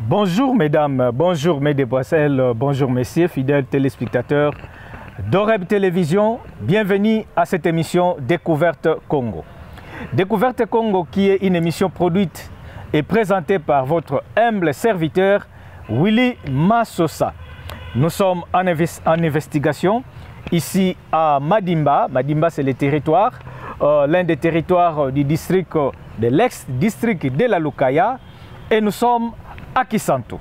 Bonjour mesdames, bonjour mesdemoiselles, bonjour messieurs, fidèles téléspectateurs d'Oreb Télévision. Bienvenue à cette émission Découverte Congo. Découverte Congo qui est une émission produite et présentée par votre humble serviteur Willy Massosa. Nous sommes en investigation ici à Madimba. Madimba, c'est le territoire, l'un des territoires du district, de l'ex-district de la Lukaya. Et nous sommes à Kisantu.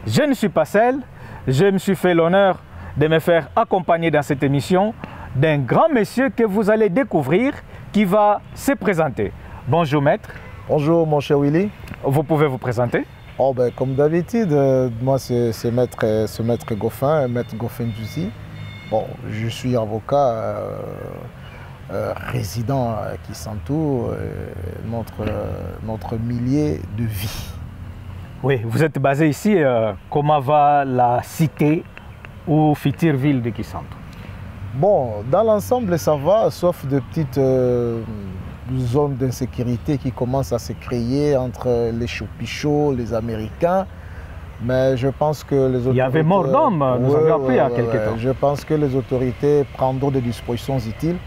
Je ne suis pas seul, je me suis fait l'honneur de me faire accompagner dans cette émission d'un grand monsieur que vous allez découvrir qui va se présenter. Bonjour maître. Bonjour mon cher Willy. Vous pouvez vous présenter? Comme d'habitude, moi c'est maître Goffin, maître Goffin Djouzi. Bon, je suis avocat résident à Kisantu, notre milieu de vie. Oui, vous êtes basé ici. Comment va la cité ou future ville de Kisantu? Bon, dans l'ensemble ça va, sauf de petites zones d'insécurité qui commencent à se créer entre les Chopichos, les Américains. Mais je pense que les autorités... Il y avait mort d'homme, nous avions appris il y a quelque temps. Je pense que les autorités prendront des dispositions utiles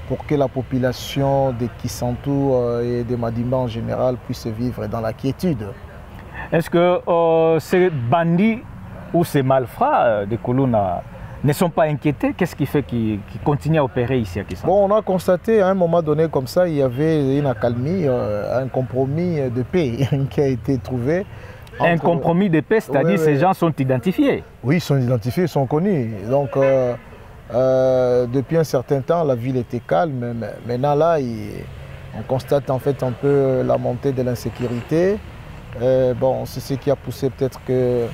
pour que la population de Kisantu et de Madimba en général puisse vivre dans la quiétude. Est-ce que ces bandits ou ces malfrats de Kuluna ne sont pas inquiétés? Qu'est-ce qui fait qu'ils continuent à opérer ici à Kisantu? Bon, on a constaté à un moment donné comme ça, il y avait une accalmie, un compromis de paix qui a été trouvé. Un compromis de paix, c'est-à-dire ces gens sont identifiés? Oui, ils sont identifiés, ils sont connus. Donc, depuis un certain temps, la ville était calme. Mais maintenant, là, on constate en fait un peu la montée de l'insécurité. Bon, c'est ce qui a poussé peut-être que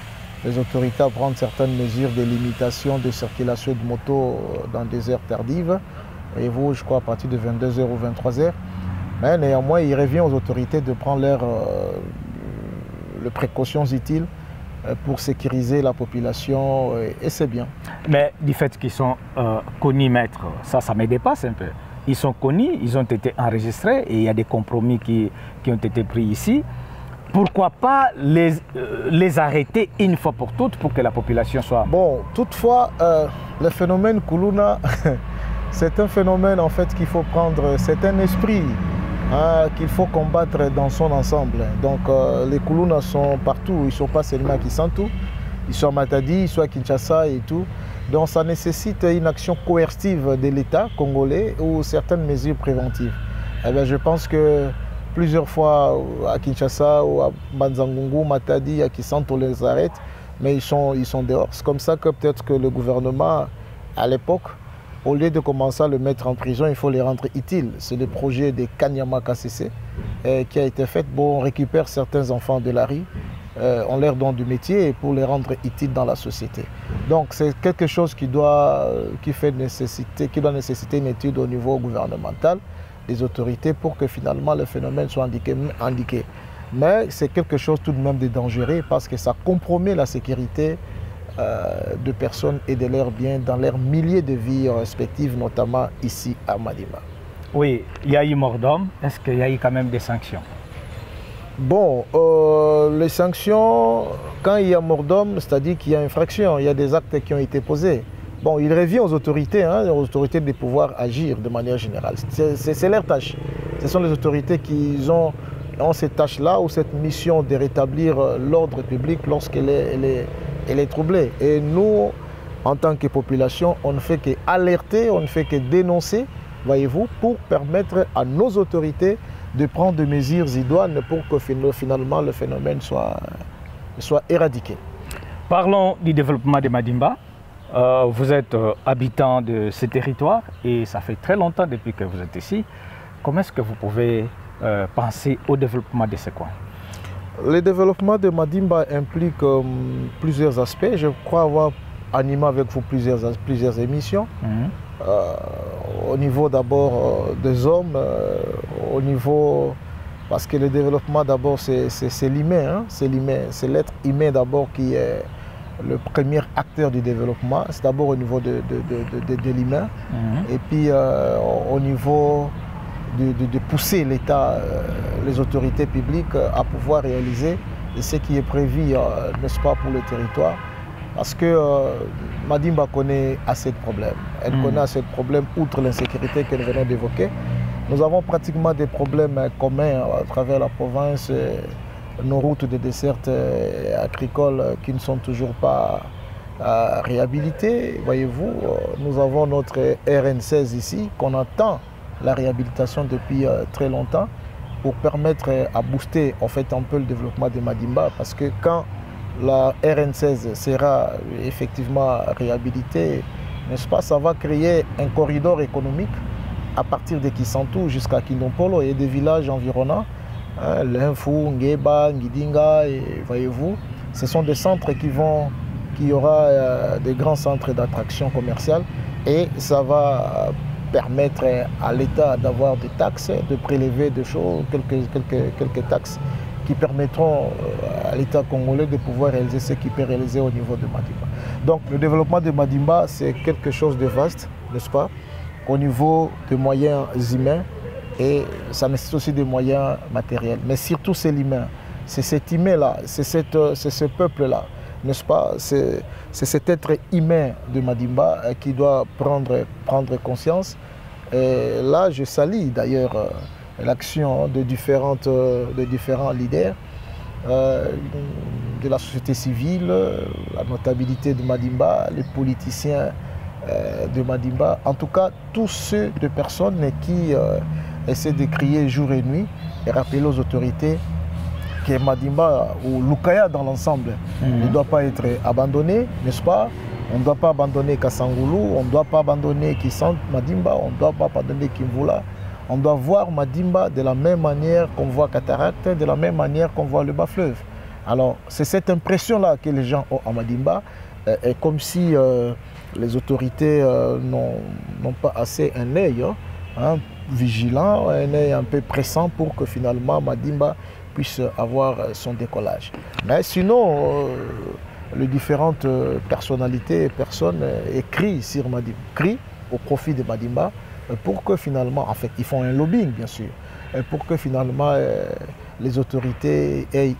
les autorités à prendre certaines mesures de limitation de circulation de motos dans des heures tardives. Et vous, je crois, à partir de 22h ou 23h. Mais néanmoins, il revient aux autorités de prendre les précautions utiles pour sécuriser la population, et c'est bien. Mais du fait qu'ils sont connus, maître, ça me dépasse un peu. Ils sont connus, ils ont été enregistrés et il y a des compromis qui ont été pris ici. Pourquoi pas les arrêter une fois pour toutes pour que la population soit... Bon, toutefois, le phénomène Kuluna, c'est un phénomène en fait qu'il faut prendre, c'est un esprit qu'il faut combattre dans son ensemble. Donc les Kuluna sont partout, ils ne sont pas seulement à Kisantu, ils sont à Matadi, ils sont à Kinshasa et tout. Donc ça nécessite une action coercitive de l'État congolais ou certaines mesures préventives. Eh bien, je pense que plusieurs fois à Kinshasa ou à Banzangungu, Matadi, à Kisantu, on les arrête, mais ils sont dehors. C'est comme ça que peut-être que le gouvernement, à l'époque, au lieu de commencer à le mettre en prison, il faut les rendre utiles. C'est le projet de Kanyama KCC qui a été fait. Bon, on récupère certains enfants de la rue, on leur donne du métier pour les rendre utiles dans la société. Donc c'est quelque chose qui doit nécessiter une étude au niveau gouvernemental, des autorités, pour que finalement le phénomène soit indiqué. Mais c'est quelque chose tout de même de dangereux parce que ça compromet la sécurité de personnes et de leurs biens dans leurs milliers de vies respectives, notamment ici à Madimba. Oui, il y a eu mort d'homme. Est-ce qu'il y a eu quand même des sanctions? Bon, les sanctions, quand il y a mort d'homme, c'est-à-dire qu'il y a infraction, il y a des actes qui ont été posés. Bon, il revient aux autorités de pouvoir agir de manière générale. C'est leur tâche. Ce sont les autorités qui ont cette tâche-là ou cette mission de rétablir l'ordre public lorsqu'elle est troublée. Et nous, en tant que population, on ne fait qu'alerter, on ne fait que dénoncer, voyez-vous, pour permettre à nos autorités de prendre des mesures idoines pour que finalement le phénomène soit éradiqué. Parlons du développement de Madimba. Vous êtes habitant de ce territoire et ça fait très longtemps depuis que vous êtes ici. Comment est-ce que vous pouvez penser au développement de ce coin? Le développement de Madimba implique plusieurs aspects. Je crois avoir animé avec vous plusieurs émissions. Au niveau d'abord des hommes, au niveau... Parce que le développement d'abord c'est l'humain, c'est l'être humain d'abord qui est le premier acteur du développement. C'est d'abord au niveau de l'humain. Et puis au niveau de pousser l'État, les autorités publiques à pouvoir réaliser ce qui est prévu, n'est-ce pas, pour le territoire. Parce que Madimba connaît assez de problèmes. Elle connaît assez de problèmes, outre l'insécurité que nous venons d'évoquer. Nous avons pratiquement des problèmes communs à travers la province, nos routes de dessert agricoles qui ne sont toujours pas réhabilitées. Voyez-vous, nous avons notre RN16 ici, qu'on attend la réhabilitation depuis très longtemps pour permettre à booster en fait un peu le développement de Madimba, parce que quand la RN16 sera effectivement réhabilitée, n'est-ce pas, ça va créer un corridor économique à partir de Kisantu jusqu'à Kindompolo et des villages environnants, hein, Linfu, Ngeba, Ngidinga, et voyez-vous, ce sont des centres qui y aura des grands centres d'attraction commerciale, et ça va permettre à l'État d'avoir des taxes, de prélever des choses, quelques taxes qui permettront à l'État congolais de pouvoir réaliser ce qu'il peut réaliser au niveau de Madimba. Donc le développement de Madimba, c'est quelque chose de vaste, n'est-ce pas, au niveau des moyens humains, et ça nécessite aussi des moyens matériels. Mais surtout c'est l'humain, c'est cet humain-là, c'est ce peuple-là, n'est-ce pas, c'est cet être humain de Madimba qui doit prendre conscience. Et là, je salue d'ailleurs l'action de différents leaders de la société civile, la notabilité de Madimba, les politiciens de Madimba, en tout cas tous ceux de personnes qui essaient de crier jour et nuit et rappeler aux autorités que Madimba ou Lukaya dans l'ensemble ne doit pas être abandonné, n'est-ce pas? On ne doit pas abandonner Kassangoulou, on ne doit pas abandonner Kisant Madimba, on ne doit pas abandonner Kimvula. On doit voir Madimba de la même manière qu'on voit Cataracte, de la même manière qu'on voit le bas-fleuve. Alors, c'est cette impression-là que les gens ont à Madimba, et comme si les autorités n'ont pas assez un œil vigilant, un œil un peu pressant pour que finalement Madimba puisse avoir son décollage. Mais sinon, les différentes personnalités et personnes écrivent sur Madimba, crient au profit de Madimba, pour que finalement, en fait, ils font un lobbying bien sûr, pour que finalement les autorités aient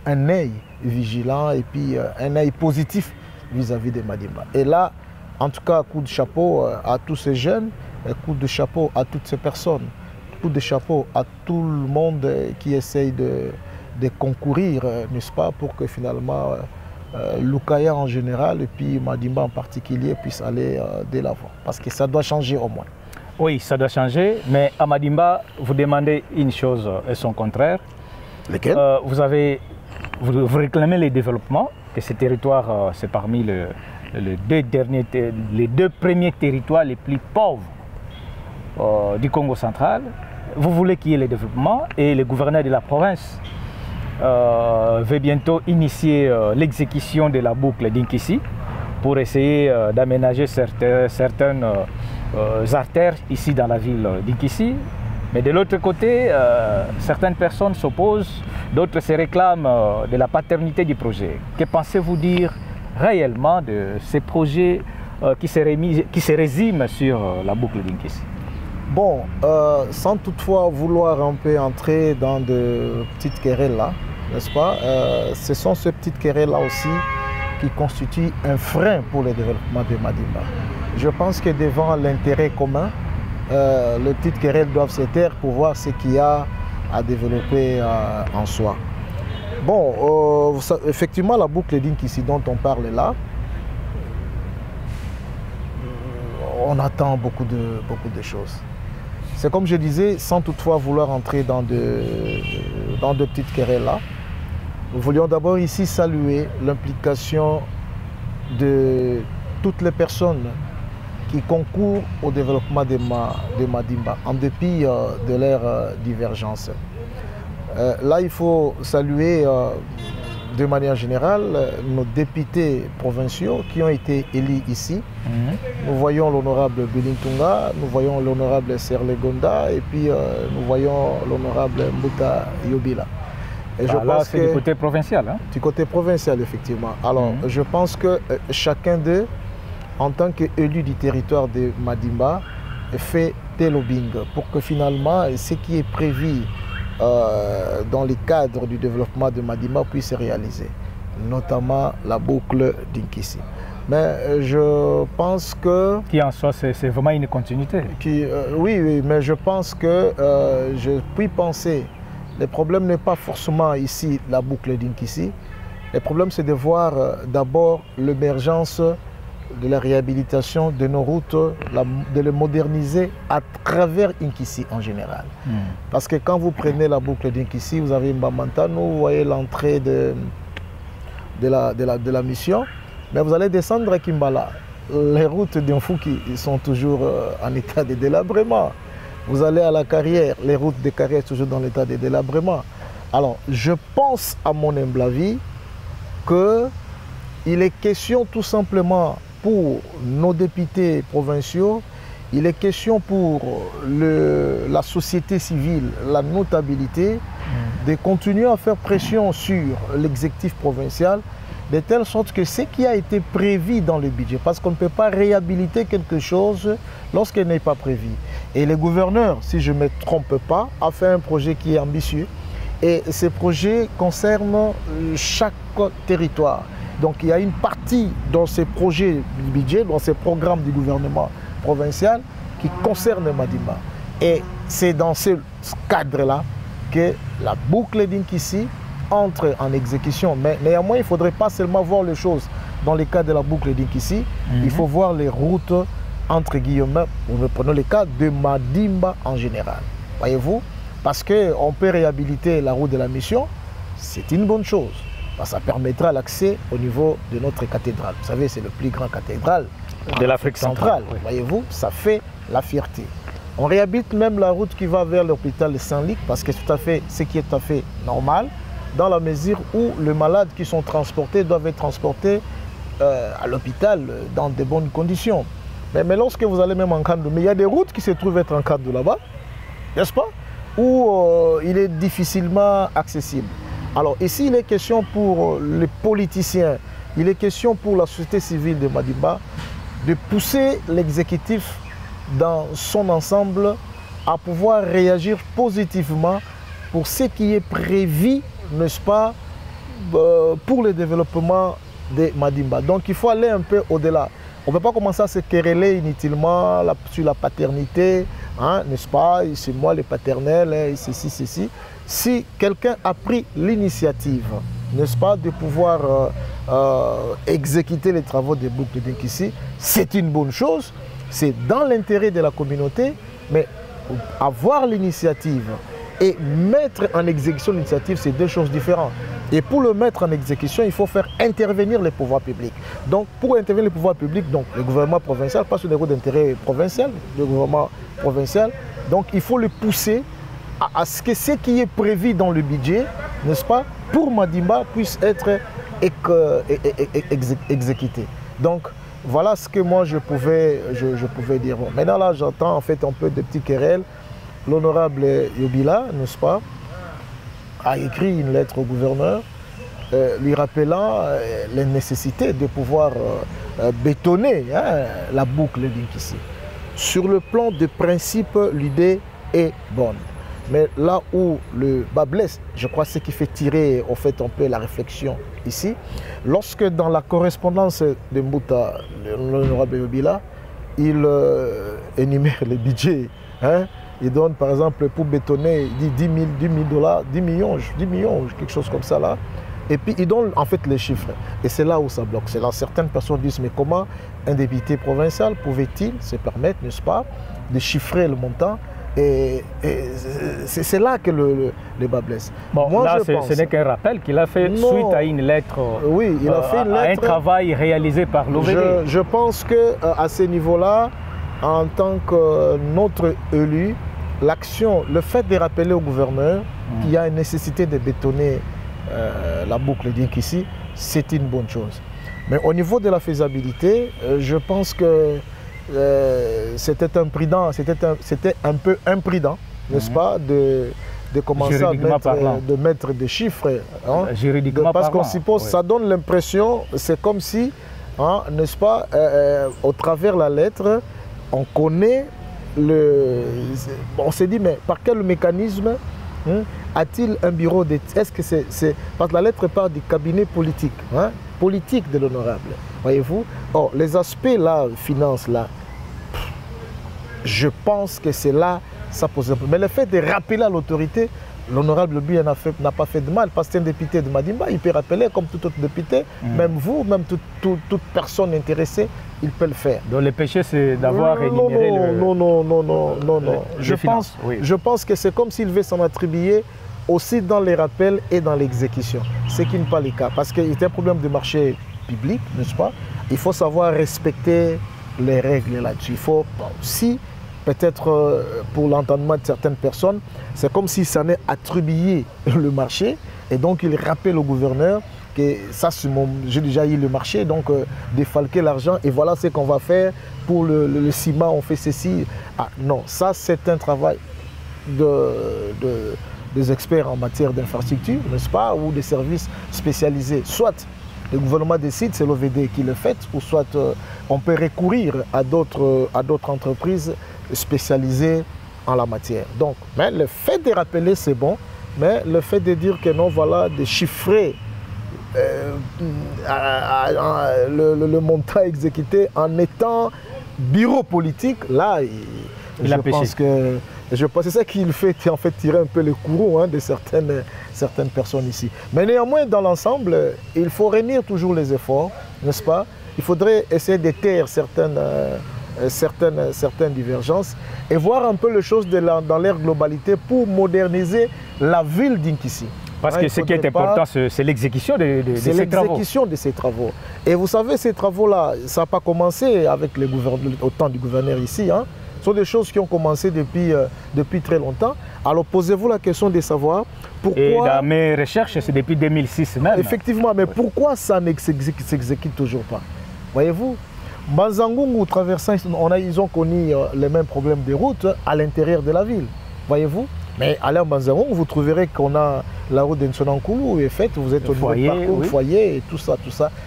un œil vigilant et puis un œil positif vis-à-vis de Madimba. Et là, en tout cas, coup de chapeau à tous ces jeunes, coup de chapeau à toutes ces personnes, coup de chapeau à tout le monde qui essaye de concourir, n'est-ce pas, pour que finalement Lukaya en général et puis Madimba en particulier puissent aller de l'avant. Parce que ça doit changer au moins. Oui, ça doit changer, mais à Madimba, vous demandez une chose et son contraire. Lesquels? Vous réclamez les développements, que ces territoires, c'est parmi les deux premiers territoires les plus pauvres du Congo central. Vous voulez qu'il y ait les développements et le gouverneur de la province veut bientôt initier l'exécution de la boucle d'Inkissi pour essayer d'aménager certaines artères ici dans la ville d'Inkissi. Mais de l'autre côté, certaines personnes s'opposent, d'autres se réclament de la paternité du projet. Que pensez-vous dire réellement de ces projets qui se résument sur la boucle d'Inkissi? Bon, sans toutefois vouloir un peu entrer dans de petites querelles là, n'est-ce pas, ce sont ces petites querelles là aussi qui constituent un frein pour le développement de Madimba. Je pense que devant l'intérêt commun, les petites querelles doivent se taire pour voir ce qu'il y a à développer en soi. Bon, effectivement, la boucle d'Inkissi dont on parle là, on attend beaucoup de choses. C'est comme je disais, sans toutefois vouloir entrer dans de petites querelles là, nous voulions d'abord ici saluer l'implication de toutes les personnes qui concourent au développement de Madimba, en dépit de leurs divergences. Là, il faut saluer de manière générale nos députés provinciaux qui ont été élus ici. Nous voyons l'honorable Belintunga, nous voyons l'honorable Serle Gonda et puis nous voyons l'honorable Mbuta Yobila. Et je pense c'est du côté provincial. Hein? Du côté provincial, effectivement. Alors, je pense que chacun d'eux, en tant qu'élu du territoire de Madimba, fait des lobbying pour que finalement, ce qui est prévu dans les cadres du développement de Madimba puissent se réaliser, notamment la boucle d'Inkissi. Mais je pense que... Qui en soi, c'est vraiment une continuité. Oui, mais je pense que je puis penser, le problème n'est pas forcément ici la boucle d'Inkissi. Le problème, c'est de voir d'abord l'émergence de la réhabilitation de nos routes, de les moderniser à travers Inkissi en général. Parce que quand vous prenez la boucle d'Inkissi, vous avez Mbamantano, vous voyez l'entrée de la mission, mais vous allez descendre à Kimbala. Les routes d'Infouki sont toujours en état de délabrement. Vous allez à la carrière, les routes de carrière sont toujours dans l'état de délabrement. Alors, je pense, à mon humble avis, qu'il est question tout simplement pour nos députés provinciaux, il est question pour la société civile, la notabilité, de continuer à faire pression sur l'exécutif provincial, de telle sorte que ce qui a été prévu dans le budget, parce qu'on ne peut pas réhabiliter quelque chose lorsqu'il n'est pas prévu. Et le gouverneur, si je ne me trompe pas, a fait un projet qui est ambitieux. Et ce projet concerne chaque territoire. Donc il y a une partie dans ces projets du budget, dans ces programmes du gouvernement provincial qui concerne Madimba. Et c'est dans ce cadre-là que la boucle d'Inkissi entre en exécution. Mais néanmoins, il ne faudrait pas seulement voir les choses dans le cas de la boucle d'Inkissi, il faut voir les routes entre guillemets, nous prenons le cas de Madimba en général. Voyez-vous? Parce qu'on peut réhabiliter la route de la mission, c'est une bonne chose. Ça permettra l'accès au niveau de notre cathédrale. Vous savez, c'est le plus grand cathédrale de l'Afrique centrale. Oui. Voyez-vous, ça fait la fierté. On réhabite même la route qui va vers l'hôpital de Saint-Luc, parce que c'est ce qui est tout à fait normal, dans la mesure où les malades qui sont transportés doivent être transportés à l'hôpital dans de bonnes conditions. Mais lorsque vous allez même en Kandou, mais il y a des routes qui se trouvent être en Kandou là-bas, n'est-ce pas, où il est difficilement accessible. Alors ici, il est question pour les politiciens, il est question pour la société civile de Madimba de pousser l'exécutif dans son ensemble à pouvoir réagir positivement pour ce qui est prévu, n'est-ce pas, pour le développement de Madimba. Donc il faut aller un peu au-delà. On ne peut pas commencer à se quereller inutilement sur la paternité, hein, n'est-ce pas, c'est moi le paternel, hein, ceci. Si quelqu'un a pris l'initiative, n'est-ce pas, de pouvoir exécuter les travaux des boucles d'Inkissi, c'est une bonne chose, c'est dans l'intérêt de la communauté, mais avoir l'initiative et mettre en exécution l'initiative, c'est deux choses différentes. Et pour le mettre en exécution, il faut faire intervenir les pouvoirs publics. Donc, pour intervenir les pouvoirs publics, donc le gouvernement provincial, pas sur les routes d'intérêt provincial, le gouvernement provincial, donc il faut le pousser à ce que ce qui est prévu dans le budget, n'est-ce pas, pour Madimba puisse être exécuté. Donc, voilà ce que moi je pouvais dire. Bon, maintenant là, j'entends en fait un peu de petits querelles. L'honorable Yobila, n'est-ce pas, a écrit une lettre au gouverneur lui rappelant les nécessités de pouvoir bétonner la boucle d'Inkissi. Sur le plan de principe, l'idée est bonne. Mais là où le bas blesse, je crois ce qui fait tirer en fait un peu la réflexion ici, lorsque dans la correspondance de Mbouta, l'honorable Yobila, il énumère les budgets, il donne par exemple pour bétonner, il dit 10 millions, quelque chose comme ça là. Et puis il donne en fait les chiffres. Et c'est là où ça bloque. C'est là certaines personnes disent mais comment un député provincial pouvait-il se permettre, n'est-ce pas, de chiffrer le montant? Et c'est là que le bas blesse. Bon, moi, là, ce n'est qu'un rappel qu'il a fait suite à une lettre, oui, il a fait une lettre, à un travail réalisé par l'OVD. Je pense qu'à ce niveau-là, en tant que notre élu, l'action, le fait de rappeler au gouverneur qu'il y a une nécessité de bétonner la boucle d'Inkissi, c'est une bonne chose. Mais au niveau de la faisabilité, je pense que c'était imprudent, c'était un peu imprudent, n'est-ce pas, de commencer à mettre des chiffres. Juridiquement parce qu'on suppose, ça donne l'impression, c'est comme si, n'est-ce pas, au travers de la lettre, on connaît on s'est dit, mais par quel mécanisme a-t-il un bureau d'éthique? Est-ce que c'est... Parce que la lettre part du cabinet politique, hein, politique de l'honorable, voyez-vous. Or, les aspects là, finances là, je pense que c'est là, ça pose un problème. Mais le fait de rappeler à l'autorité, l'honorable lui n'a pas fait de mal, parce que c'est un député de Madimba, il peut rappeler comme tout autre député, même vous, même toute personne intéressée, il peut le faire. Donc le péché, c'est d'avoir énuméré non. Je pense que c'est comme s'il veut s'en attribuer aussi dans les rappels et dans l'exécution, ce qui n'est pas le cas, parce qu'il y a un problème de marché public, n'est-ce pas? Il faut savoir respecter les règles là-dessus. Il faut aussi, peut-être pour l'entendement de certaines personnes, c'est comme si ça n'est attribué le marché, et donc il rappelle au gouverneur que ça, j'ai déjà eu le marché, donc défalquer l'argent, et voilà ce qu'on va faire pour le ciment, on fait ceci. Ah non, ça c'est un travail des experts en matière d'infrastructure, n'est-ce pas, ou des services spécialisés. Soit le gouvernement décide, c'est l'OVD qui le fait, ou soit on peut recourir à d'autres entreprises spécialisées en la matière. Donc, mais le fait de rappeler, c'est bon, mais le fait de dire que non, voilà, de chiffrer le montant exécuté en étant bureau politique, là, je pense que c'est ça qui le fait en fait tirer un peu le courroux de certaines personnes ici. Mais néanmoins, dans l'ensemble, il faut réunir toujours les efforts, n'est-ce pas? Il faudrait essayer de taire certaines divergences et voir un peu les choses dans leur globalité pour moderniser la ville d'Inkissi. Parce que ce qui est important, c'est l'exécution de ces travaux. C'est l'exécution de ces travaux. Et vous savez, ces travaux-là, ça n'a pas commencé avec au temps du gouverneur ici. Hein. Ce sont des choses qui ont commencé depuis très longtemps. Alors posez-vous la question de savoir pourquoi... Et dans mes recherches, c'est depuis 2006 même. Effectivement, mais pourquoi ça ne s'exécute toujours pas? Voyez-vous, Banzangungu traversant, ils ont connu les mêmes problèmes de route à l'intérieur de la ville. Voyez-vous? Mais allez en Banzangungu, vous trouverez qu'on a la route d'Nsonankoulou est faite, vous êtes au niveau du parcours, foyer et tout ça.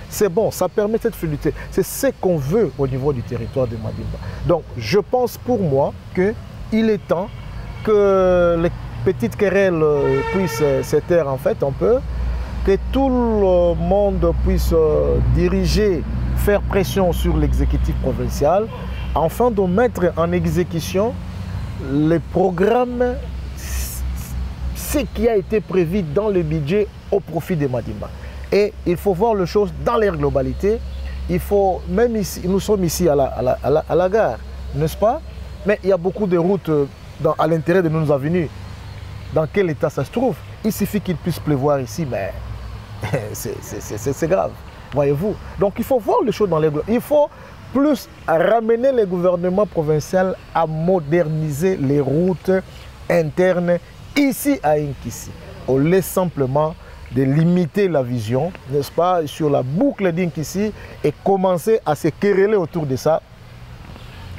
C'est bon, ça permet cette fluidité. C'est ce qu'on veut au niveau du territoire de Madimba. Donc, je pense pour moi qu'il est temps que les petites querelles puissent se taire en fait un peu, que tout le monde puisse diriger, faire pression sur l'exécutif provincial, afin de mettre en exécution les programmes, ce qui a été prévu dans le budget au profit de Madimba. Et il faut voir les choses dans leur globalité. Il faut, même ici, nous sommes ici à la gare, n'est-ce pas? Mais il y a beaucoup de routes à l'intérieur de nos avenues. Dans quel état ça se trouve? Il suffit qu'il puisse pleuvoir ici, mais c'est grave, voyez-vous. Donc il faut voir les choses dans les... Il faut plus ramener le gouvernement provincial à moderniser les routes internes ici à Inkissi. On laisse simplement de limiter la vision, n'est-ce pas, sur la boucle d'Inkissi et commencer à se quereller autour de ça.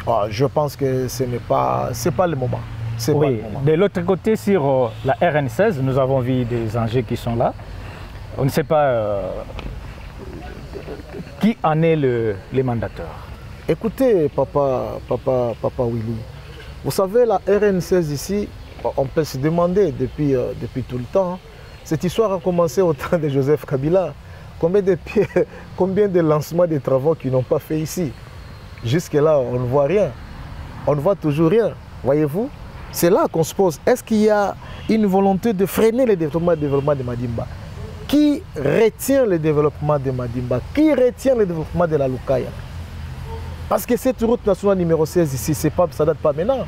Oh, je pense que ce n'est pas le moment. Oui. De l'autre côté, sur la RN16, nous avons vu des enjeux qui sont là. On ne sait pas qui en est les mandateurs. Écoutez, papa Willy, vous savez, la RN16 ici, on peut se demander depuis tout le temps. Cette histoire a commencé au temps de Joseph Kabila. Combien de lancements de travaux qu'ils n'ont pas fait ici? Jusque-là, on ne voit rien. On ne voit toujours rien. Voyez-vous? C'est là qu'on se pose. Est-ce qu'il y a une volonté de freiner le développement de Madimba? Qui retient le développement de Madimba? Qui retient le développement de la Lukaya? Parce que cette route nationale numéro 16 ici, ça ne date pas maintenant.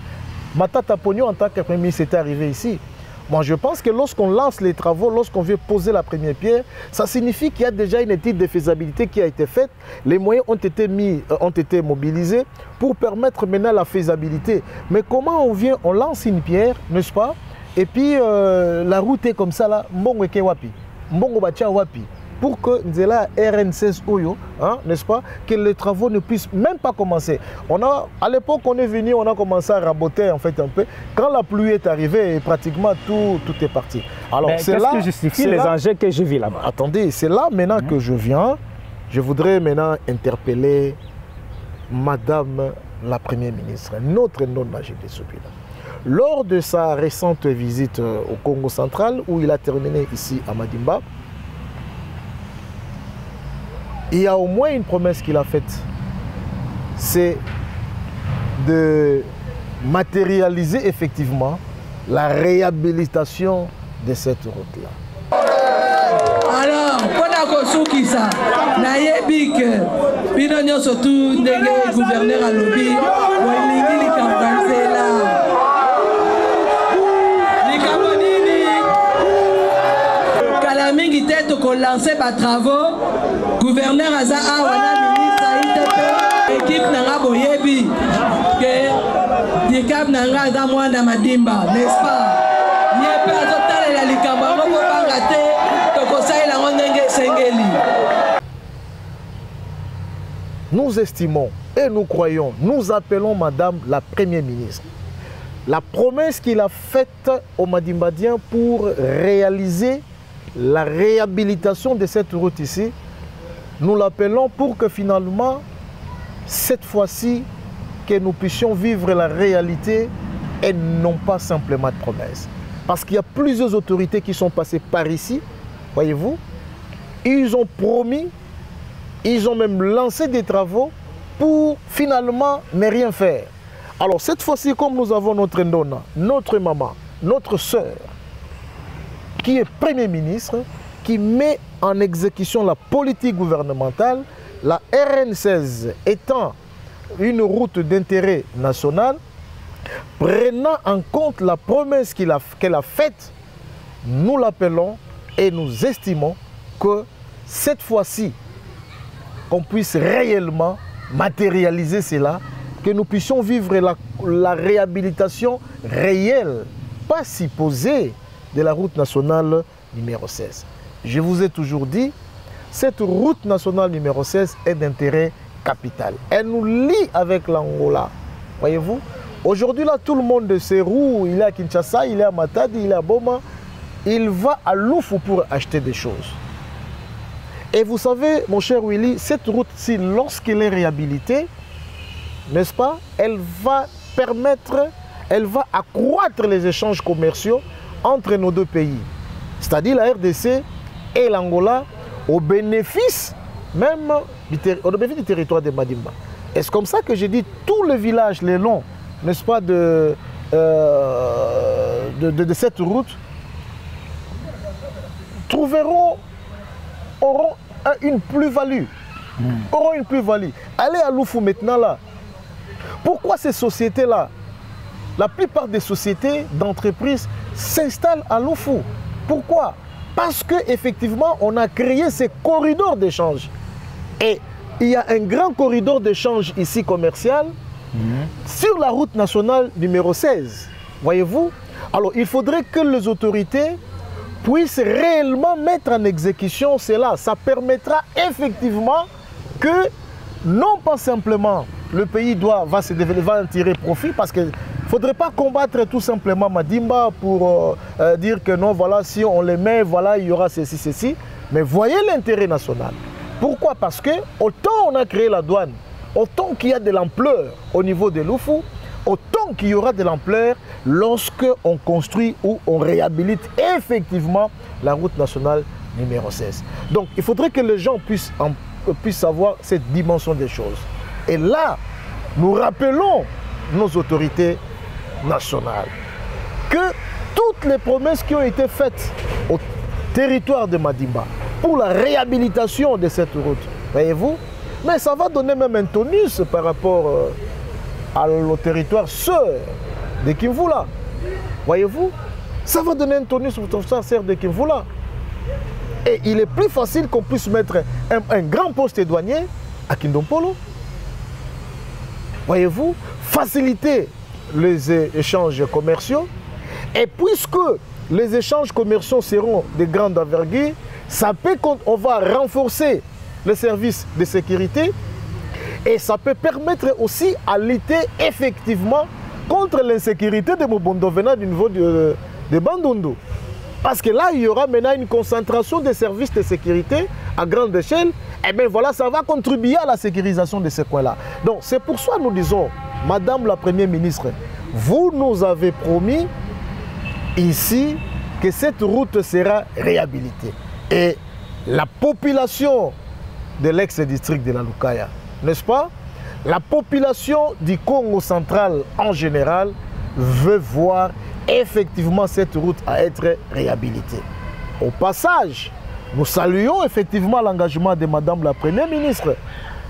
Matata Pogno, en tant que Premier ministre, était arrivé ici. Moi, je pense que lorsqu'on lance les travaux, lorsqu'on veut poser la première pierre, ça signifie qu'il y a déjà une étude de faisabilité qui a été faite. Les moyens ont été mobilisés pour permettre maintenant la faisabilité. Mais comment on lance une pierre, n'est-ce pas? Et puis, la route est comme ça, là, Mbongo Eke Wapi, Mbongo Bacha Wapi. Pour que Nzela RN16 Oyo, hein, n'est-ce pas, que les travaux ne puissent même pas commencer. À l'époque, on est venu, on a commencé à raboter en fait un peu. Quand la pluie est arrivée, pratiquement tout est parti. Alors, c'est là, qu'est-ce qui justifie les enjeux que je vis là-bas? Attendez, c'est là maintenant que je viens. Je voudrais maintenant interpeller Madame la Première ministre, notre non-agile de celui-là. lors de sa récente visite au Congo central, où il a terminé ici à Madimba, il y a au moins une promesse qu'il a faite, c'est de matérialiser effectivement la réhabilitation de cette route-là. Alors, pendant que Soukisa, Nayebik, Pinonio surtout, Ndenge, gouverneur à Lobi, Walingi, les campagnes là. Les campagnes, Kalamingi tête qu'on lançait par travaux, gouverneur Aza Awana, ministre ITP, équipe Nanga Boyebi, que Dikab Nanga Aza Mwana Madimba, n'est-ce pas? Yé pas total la Likamba, on ne peut pas rater. Nous estimons et nous croyons, nous appelons Madame la Première ministre. La promesse qu'il a faite aux Madimbadiens pour réaliser la réhabilitation de cette route ici, nous l'appelons pour que finalement, cette fois-ci, que nous puissions vivre la réalité et non pas simplement de promesses. Parce qu'il y a plusieurs autorités qui sont passées par ici, voyez-vous. Ils ont promis, ils ont même lancé des travaux pour finalement ne rien faire. Alors cette fois-ci, comme nous avons notre Ndona, notre maman, notre sœur, qui est Premier ministre, qui met en exécution la politique gouvernementale, la RN16 étant une route d'intérêt national, prenant en compte la promesse qu'elle a faite, nous l'appelons et nous estimons que cette fois-ci, qu'on puisse réellement matérialiser cela, que nous puissions vivre la réhabilitation réelle, pas supposée, de la route nationale numéro 16. Je vous ai toujours dit, cette route nationale numéro 16 est d'intérêt capital. Elle nous lie avec l'Angola. Voyez-vous? Aujourd'hui, là, tout le monde sait où il est à Kinshasa, il est à Matadi, il est à Boma. Il va à Loufou pour acheter des choses. Et vous savez, mon cher Willy, cette route-ci, lorsqu'elle est réhabilitée, n'est-ce pas, elle va permettre, elle va accroître les échanges commerciaux entre nos deux pays. C'est-à-dire la RDC et l'Angola au bénéfice même du territoire de Madimba. Et c'est comme ça que j'ai dit, tous les villages, les longs, n'est-ce pas, de cette route, auront une plus-value. Auront une plus-value. Allez à Loufou maintenant là. Pourquoi ces sociétés-là, la plupart des sociétés d'entreprises s'installent à Loufou? Pourquoi? Parce qu'effectivement, on a créé ces corridors d'échange. Et il y a un grand corridor d'échange ici commercial sur la route nationale numéro 16. Voyez-vous? Alors, il faudrait que les autorités puissent réellement mettre en exécution cela. Ça permettra effectivement que, non pas simplement le pays va en tirer profit, parce qu'il ne faudrait pas combattre tout simplement Madimba pour dire que non, voilà, si on les met, voilà, il y aura ceci, ceci. Mais voyez l'intérêt national. Pourquoi? Parce que autant on a créé la douane, autant qu'il y a de l'ampleur au niveau de Loufou, autant qu'il y aura de l'ampleur lorsque on construit ou on réhabilite effectivement la route nationale numéro 16. Donc il faudrait que les gens puissent savoir cette dimension des choses. Et là, nous rappelons nos autorités nationales que toutes les promesses qui ont été faites au territoire de Madimba pour la réhabilitation de cette route, voyez-vous, mais ça va donner même un tonus par rapport au territoire sœur de Kimvula. Voyez-vous, ça va donner un tonus au territoire sœur de Kimvula. Et il est plus facile qu'on puisse mettre un grand poste douanier à Kindompolo. Voyez-vous, faciliter les échanges commerciaux. Et puisque les échanges commerciaux seront de grande envergure, ça peut, on va renforcer les services de sécurité et ça peut permettre aussi à lutter effectivement contre l'insécurité de Mobondo venant du niveau de Bandundu. Parce que là, il y aura maintenant une concentration des services de sécurité à grande échelle. Et bien voilà, ça va contribuer à la sécurisation de ces coins-là. Donc c'est pour ça que nous disons, Madame la Première ministre, vous nous avez promis ici que cette route sera réhabilitée. Et la population de l'ex-district de la Lukaya, n'est-ce pas? La population du Congo central en général veut voir effectivement cette route à être réhabilitée. Au passage, nous saluons effectivement l'engagement de Madame la Première ministre,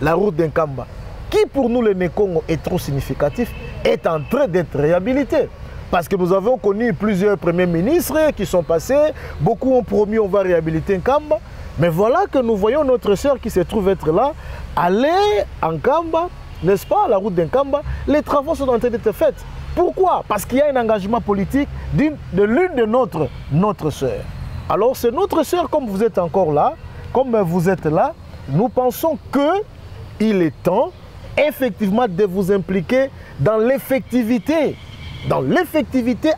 la route d'Nkamba, qui pour nous le Congo est trop significatif, est en train d'être réhabilitée. Parce que nous avons connu plusieurs premiers ministres qui sont passés, beaucoup ont promis on va réhabiliter Nkamba, mais voilà que nous voyons notre sœur qui se trouve être là, aller en Nkamba, n'est-ce pas, la route d'Nkamba, les travaux sont en train d'être faits. Pourquoi? Parce qu'il y a un engagement politique de l'une de notre sœur. Alors c'est notre sœur, comme vous êtes encore là, comme vous êtes là, nous pensons qu'il est temps effectivement de vous impliquer dans l'effectivité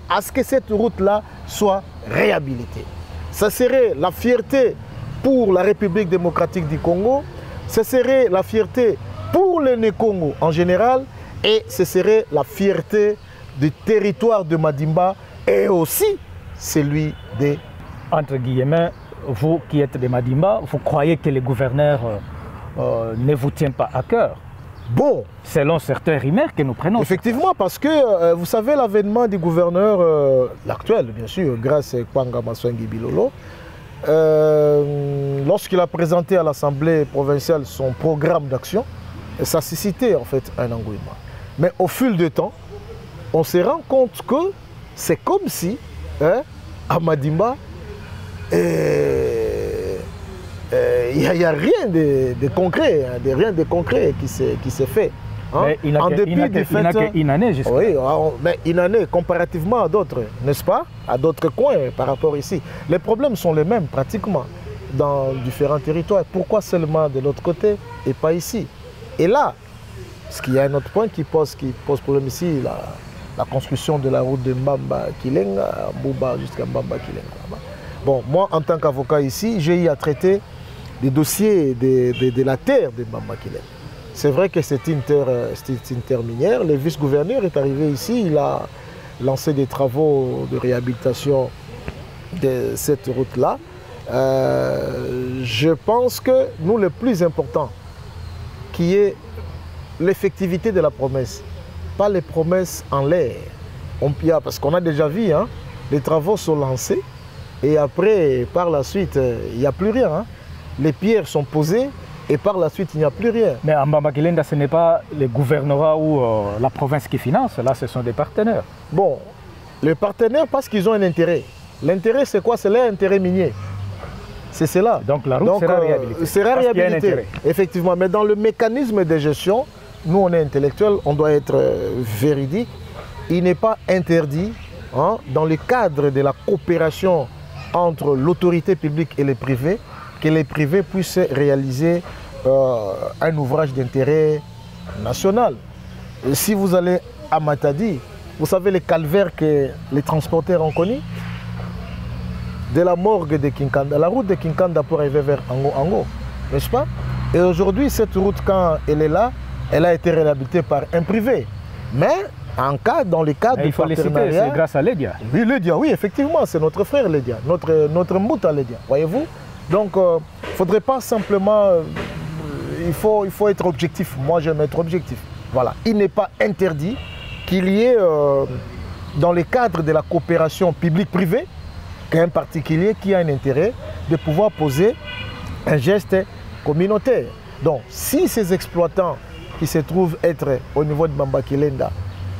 à ce que cette route-là soit réhabilitée. Ça serait la fierté pour la République démocratique du Congo, ce serait la fierté pour le Congo en général, et ce serait la fierté du territoire de Madimba et aussi celui des... Entre guillemets, vous qui êtes de Madimba, vous croyez que le gouverneur ne vous tient pas à cœur? Bon, selon certains rumeurs que nous prenons. Effectivement, parce que vous savez l'avènement du gouverneur, l'actuel bien sûr, grâce à Kwanga Maswangi Bilolo, lorsqu'il a présenté à l'Assemblée provinciale son programme d'action, ça suscitait en fait un engouement. Mais au fil du temps, on se rend compte que c'est comme si, à Madimba, il n'y a rien de concret, rien de concret qui s'est fait. Hein? En dépit du fait... Il n'a qu'une année jusqu'à... Oui, mais une année comparativement à d'autres, n'est-ce pas? À d'autres coins par rapport ici. Les problèmes sont les mêmes pratiquement dans différents territoires. Pourquoi seulement de l'autre côté et pas ici? Et là, parce qu'il y a un autre point qui pose problème ici, la construction de la route de Mbamba-Kilenga, Mbouba jusqu'à Mbamba-Kilenga. Bon, moi, en tant qu'avocat ici, j'ai eu à traiter des dossiers de la terre de Mbamba-Kilenga. C'est vrai que c'est une terre minière. Le vice-gouverneur est arrivé ici, il a lancé des travaux de réhabilitation de cette route-là. Je pense que nous, le plus important, qui est l'effectivité de la promesse, pas les promesses en l'air. Parce qu'on a déjà vu, hein, les travaux sont lancés et après, par la suite, il n'y a plus rien. Hein. Les pierres sont posées et par la suite, il n'y a plus rien. Mais en Mbamba-Kilenga, ce n'est pas le gouvernorat ou la province qui finance, là, ce sont des partenaires. Bon, les partenaires, parce qu'ils ont un intérêt. L'intérêt, c'est quoi? C'est leur intérêt minier. C'est cela. Donc la route sera réhabilitée. Sera réhabilitée, effectivement. Mais dans le mécanisme de gestion, nous, on est intellectuels, on doit être véridique. Il n'est pas interdit, hein, dans le cadre de la coopération entre l'autorité publique et les privés, que les privés puissent réaliser un ouvrage d'intérêt national. Et si vous allez à Matadi, vous savez les calvaires que les transporteurs ont connus, de la morgue de Kinkanda, la route de Kinkanda pour arriver vers Ango, n'est-ce pas? Et aujourd'hui, cette route, quand elle est là, elle a été réhabilitée par un privé. Mais dans le cadre du partenariat... C'est grâce à Ledia. Oui, Ledia, oui, effectivement, c'est notre frère Ledia, notre Mouta Ledia, voyez-vous? Donc, il ne faudrait pas simplement... il faut être objectif. Moi, j'aime être objectif. Voilà. Il n'est pas interdit qu'il y ait, dans le cadre de la coopération publique-privée, qu'un particulier qui a un intérêt de pouvoir poser un geste communautaire. Donc, si ces exploitants qui se trouvent être au niveau de Mbamba-Kilenga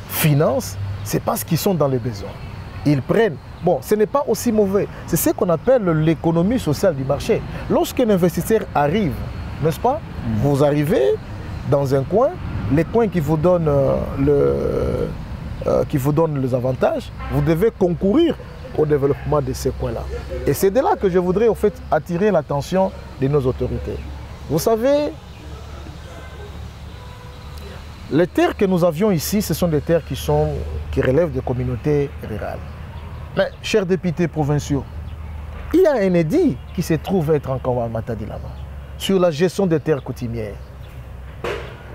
financent, c'est parce qu'ils sont dans les besoins. Ils prennent. Bon, ce n'est pas aussi mauvais. C'est ce qu'on appelle l'économie sociale du marché. Lorsqu'un investisseur arrive, n'est-ce pas? Vous arrivez dans un coin, les coins qui vous donnent les avantages, vous devez concourir au développement de ces coins-là. Et c'est de là que je voudrais au fait attirer l'attention de nos autorités. Vous savez, les terres que nous avions ici, ce sont des terres qui relèvent des communautés rurales. Mais, chers députés provinciaux, il y a un édit qui se trouve être encore à Matadi là-bas, sur la gestion des terres coutumières.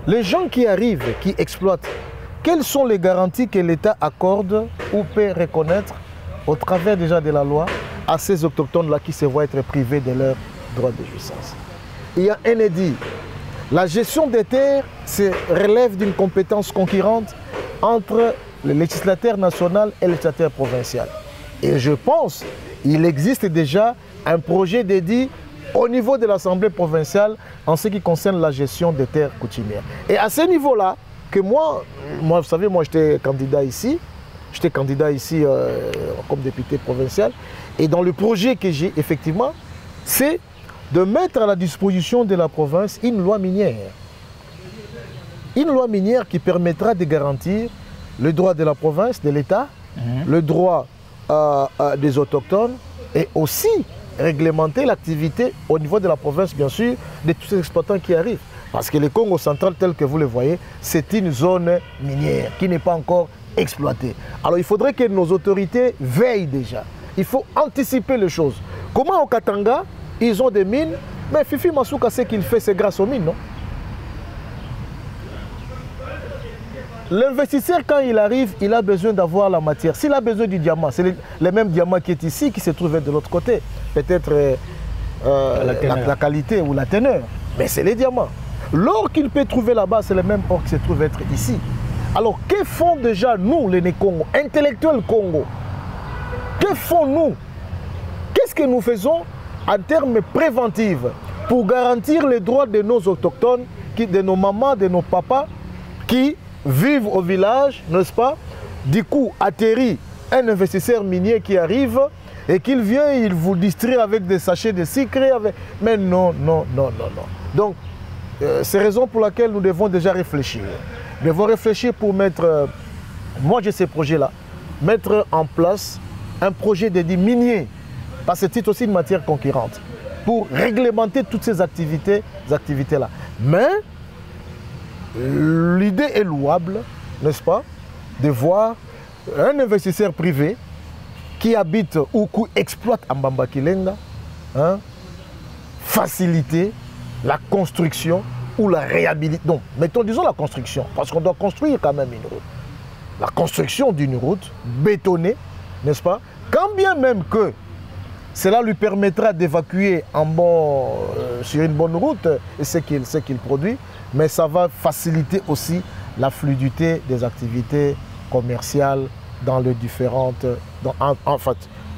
Les gens qui arrivent, qui exploitent quelles sont les garanties que l'État accorde ou peut reconnaître au travers déjà de la loi à ces autochtones-là qui se voient être privés de leurs droits de jouissance? Il y a un édit. La gestion des terres relève d'une compétence concurrente entre le législateur national et le législateur provincial. Et je pense qu'il existe déjà un projet d'édit au niveau de l'Assemblée provinciale en ce qui concerne la gestion des terres coutumières. Et à ce niveau-là, que moi, vous savez, moi j'étais candidat ici, comme député provincial, et dans le projet que j'ai, effectivement, c'est de mettre à la disposition de la province une loi minière. Une loi minière qui permettra de garantir le droit de la province, de l'État, le droit des autochtones et aussi réglementer l'activité au niveau de la province, bien sûr, de tous ces exploitants qui arrivent. Parce que le Congo central, tel que vous le voyez, c'est une zone minière qui n'est pas encore exploitée. Alors il faudrait que nos autorités veillent déjà. Il faut anticiper les choses. Comment au Katanga, ils ont des mines, mais Fifi Masuka, ce qu'il fait, c'est grâce aux mines, non? L'investisseur, quand il arrive, il a besoin d'avoir la matière. S'il a besoin du diamant, c'est le même diamant qui est ici, qui se trouve de l'autre côté. Peut-être la qualité ou la teneur, mais c'est les diamants. L'or qu'il peut trouver là-bas, c'est le même or qui se trouve être ici. Alors, que font déjà nous, les Congo, intellectuels Congo? Que font-nous? Qu'est-ce que nous faisons en termes préventifs pour garantir les droits de nos autochtones, de nos mamans, de nos papas, qui vivent au village, n'est-ce pas? Du coup, atterrit un investisseur minier qui arrive et qu'il vient, il vous distrait avec des sachets de sucre. Mais non, non, non, non, non. Donc, c'est la raison pour laquelle nous devons déjà réfléchir. Nous devons réfléchir pour mettre, moi j'ai ces projets-là, mettre en place un projet dédié minier, parce que c'est aussi une matière concurrente, pour réglementer toutes ces activités-là. Mais, l'idée est louable, n'est-ce pas, de voir un investisseur privé qui habite ou qui exploite à Mbamba Kilenga, faciliter la construction ou la réhabilitation. Donc, disons la construction, parce qu'on doit construire quand même une route. La construction d'une route bétonnée, n'est-ce pas, quand bien même que cela lui permettra d'évacuer sur une bonne route ce qu'il produit, mais ça va faciliter aussi la fluidité des activités commerciales dans les différentes,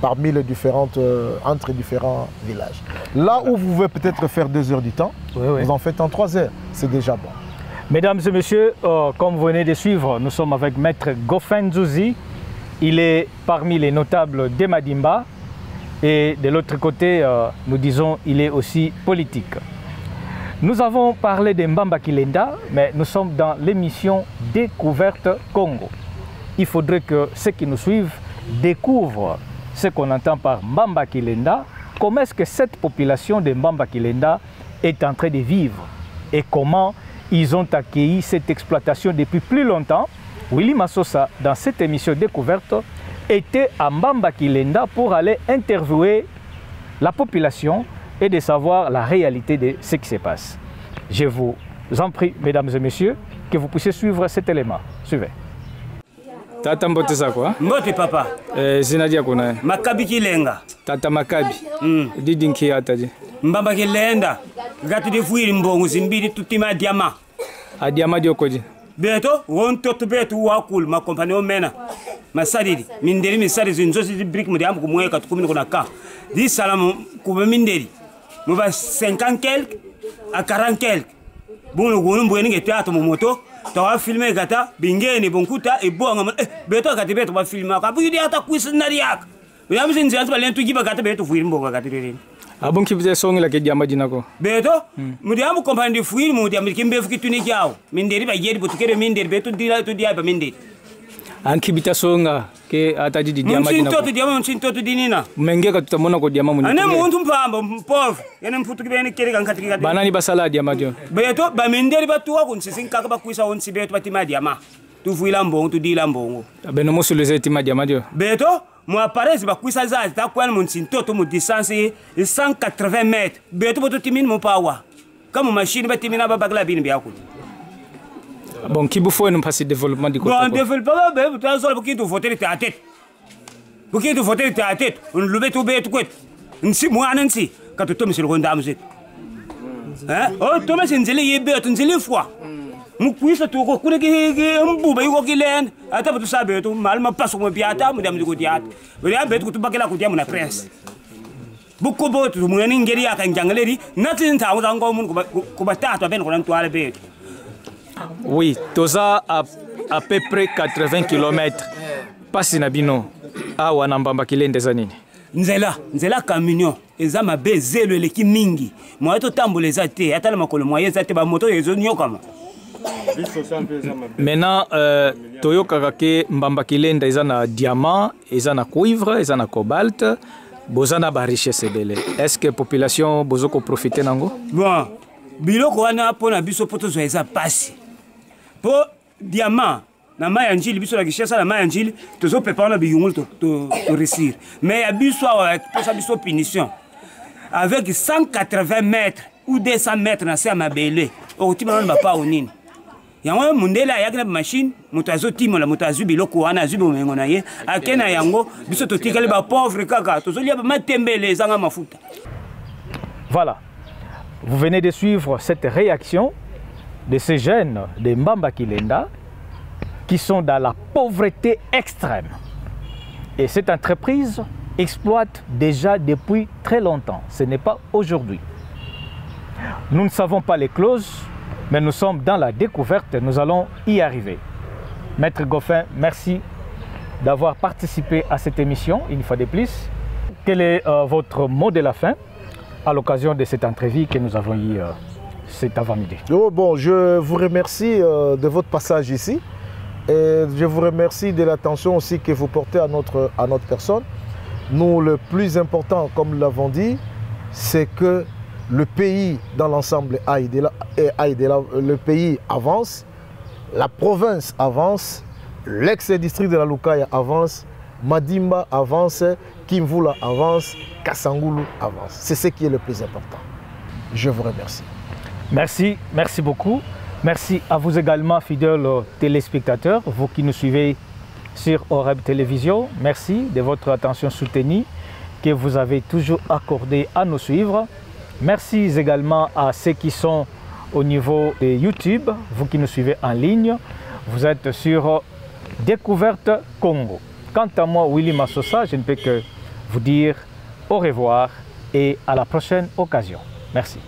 parmi les différentes, entre différents villages. Là où vous pouvez peut-être faire 2 heures du temps, vous en faites en 3 heures, c'est déjà bon. Mesdames et messieurs, comme vous venez de suivre, nous sommes avec Maître Goffin Nzuzi. Il est parmi les notables de Madimba. Et de l'autre côté, nous disons, il est aussi politique. Nous avons parlé de Mbamba Kilenda, mais nous sommes dans l'émission Découverte Congo. Il faudrait que ceux qui nous suivent découvrent ce qu'on entend par Mbamba Kilenda, comment est-ce que cette population de Mbamba Kilenda est en train de vivre et comment ils ont accueilli cette exploitation depuis plus longtemps. Willy Massosa, dans cette émission Découverte, était à Mbamba Kilenda pour aller interviewer la population et de savoir la réalité de ce qui se passe. Je vous en prie, mesdames et messieurs, que vous puissiez suivre cet élément. Suivez. Tata mbote za quoi? Mbote papa. Zinadia kuna. Makabi Kilenga. Tata Makabi. Didi nki ataje. Mbamba Kilenda. Gatu de fuiri mbongo zimbiri tutima diama. A diama dio koji. Beto, won toto beto wakul ma compagnie mena. Masadidi, minderi misari zinzosi di brick mudi amku mweka tukumi kuna ka. Di salam kube minderi. Muba 50 quelque à 40 quelque. Bon le gonu mbweni ngetiato moto. Tawa filmer gata bingeni bonkuta e bonga beto gati beto ba filmer ka budi ata kwis nariak. Yam zinzi atu balentu giba gata beto fuiri mbonga gati rene. Abon ki bze songi la ke diama dinako. Beto, mudi amu compagnie de fuiri mudi amki mbefu kituni kyao. Minderi ba yedi botukere minderi beto dila to dia ba minderi. Anki bita songa ke ataji di diama dinako. Mchintoto dinina. Mengeka tutamona ko diama muni. Ane muntu mpamba mpov. Yana mfutu kibene kere kankati. Banani basala diama dio. Beto ba minderi batuwa kunsisin kaka bakwisa onsi beto batima diama. Tu fuila mbongo tu dila mbongo. Beno musuleze tima diama dio. Beto mo aparece bakwisa za ta kwa mchintoto mu distance 180 mètres. Beto boto timini mo pawa. Kama machine batimina ba bagla bini biako. Bon, qui vous faut nous passer développement du côté? Bon, développement, ben, tu as besoin de voter ta tête. Pour qui tu voter ta tête, on le met tout bien tout quoi. Nsi moi nansi, quand tu tombes sur le rondam c'est. Hein? Oh, Thomas nzele yebe, nzele foi. Mukwisa tu ko kule ki mbuba yuko kilenda. Ata tu sabe tu mal ma passo mo biata, mo dam ko diat. Bele betu tu bakela ko diam na presse. Buko bo tu mo ni ngeri aka njangaleri, nati nta ngo mun ko batata ben ko nan toile betu. Oui, toza à peu près 80 km. Pasi na bino. Awa na mbamba kilende za nini? Nzela camion eza mabe zelo eleki mingi. Moyo to tambola eza te, ata na makolo moyo eza te ba moto ezo nyokama. Maintenant toyokaka ke mbamba kilende eza na diamant, eza na cuivre, eza na cobalt, boza na ba richesse ebele. Est-ce que population bozoko profiter nango? Bon, biloko wana pona biso poto zo eza pasi. Po diamant na mayanjili biso la kishasa na mayanjili tozo préparer biyungul to réussir. Mais biso pour biso punition avec 180 mètres ou 200 mètres na sa mabele otima na ba onini. Yango mundela yakina machine mutazo timo la mutazo biloko wana azubi mengo na ye akena yango biso to tikale ba pauvre kaka tozo lia ba matembele zanga mafuta. Voilà. Vous venez de suivre cette réaction de ces jeunes de Mbamba Kilenda qui sont dans la pauvreté extrême. Et cette entreprise exploite déjà depuis très longtemps. Ce n'est pas aujourd'hui. Nous ne savons pas les clauses, mais nous sommes dans la découverte. Nous allons y arriver. Maître Goffin, merci d'avoir participé à cette émission, une fois de plus. Quel est votre mot de la fin à l'occasion de cette entrevue que nous avons eue cet avant-midi? Oh, bon, je vous remercie de votre passage ici. Et je vous remercie de l'attention aussi que vous portez à notre personne. Nous, le plus important, comme nous l'avons dit, c'est que le pays dans l'ensemble le pays avance, la province avance, l'ex-district de la Lukaya avance, Madimba avance, Kimvula avance, Kasangulu avance. C'est ce qui est le plus important. Je vous remercie. Merci, merci beaucoup. Merci à vous également, fidèles téléspectateurs, vous qui nous suivez sur Oreb Télévision. Merci de votre attention soutenue que vous avez toujours accordée à nous suivre. Merci également à ceux qui sont au niveau de YouTube, vous qui nous suivez en ligne. Vous êtes sur Découverte Congo. Quant à moi, Willy Massosa, je ne peux que vous dire au revoir et à la prochaine occasion. Merci.